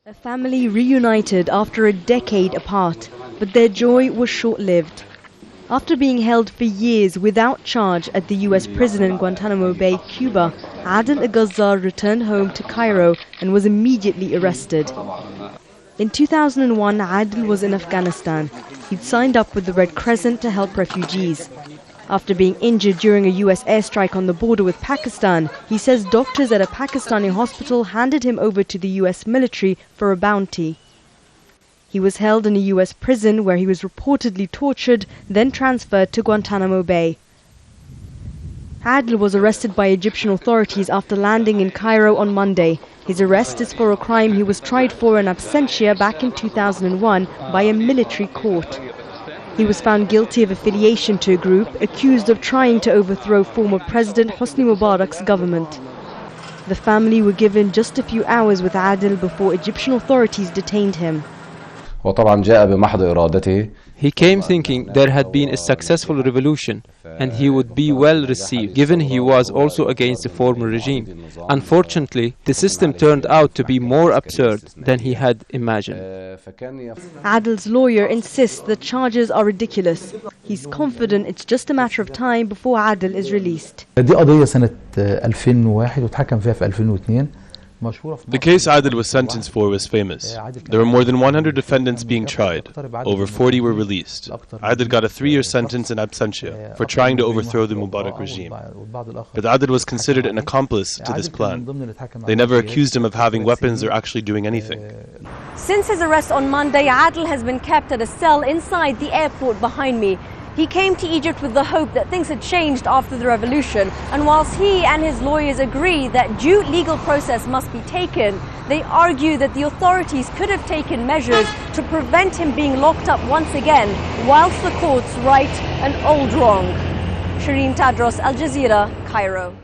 A family reunited after a decade apart, but their joy was short-lived. After being held for years without charge at the US prison in Guantanamo Bay, Cuba, Adel el Gazzar returned home to Cairo and was immediately arrested. In 2001, Adel was in Afghanistan. He'd signed up with the Red Crescent to help refugees. After being injured during a US airstrike on the border with Pakistan, he says doctors at a Pakistani hospital handed him over to the US military for a bounty. He was held in a US prison where he was reportedly tortured, then transferred to Guantanamo Bay. Adel was arrested by Egyptian authorities after landing in Cairo on Monday. His arrest is for a crime he was tried for in absentia back in 2001 by a military court. He was found guilty of affiliation to a group accused of trying to overthrow former President Hosni Mubarak's government. The family were given just a few hours with Adel before Egyptian authorities detained him. He came thinking there had been a successful revolution and he would be well received, given he was also against the former regime. Unfortunately, the system turned out to be more absurd than he had imagined. Adel's lawyer insists the charges are ridiculous. He's confident it's just a matter of time before Adel is released. The case Adel was sentenced for was famous. There were more than 100 defendants being tried. Over 40 were released. Adel got a 3-year sentence in absentia for trying to overthrow the Mubarak regime. But Adel was considered an accomplice to this plan. They never accused him of having weapons or actually doing anything. Since his arrest on Monday, Adel has been kept at a cell inside the airport behind me. He came to Egypt with the hope that things had changed after the revolution, and whilst he and his lawyers agree that due legal process must be taken, they argue that the authorities could have taken measures to prevent him being locked up once again, whilst the courts right an old wrong. Sherine, Tadros, Al Jazeera, Cairo.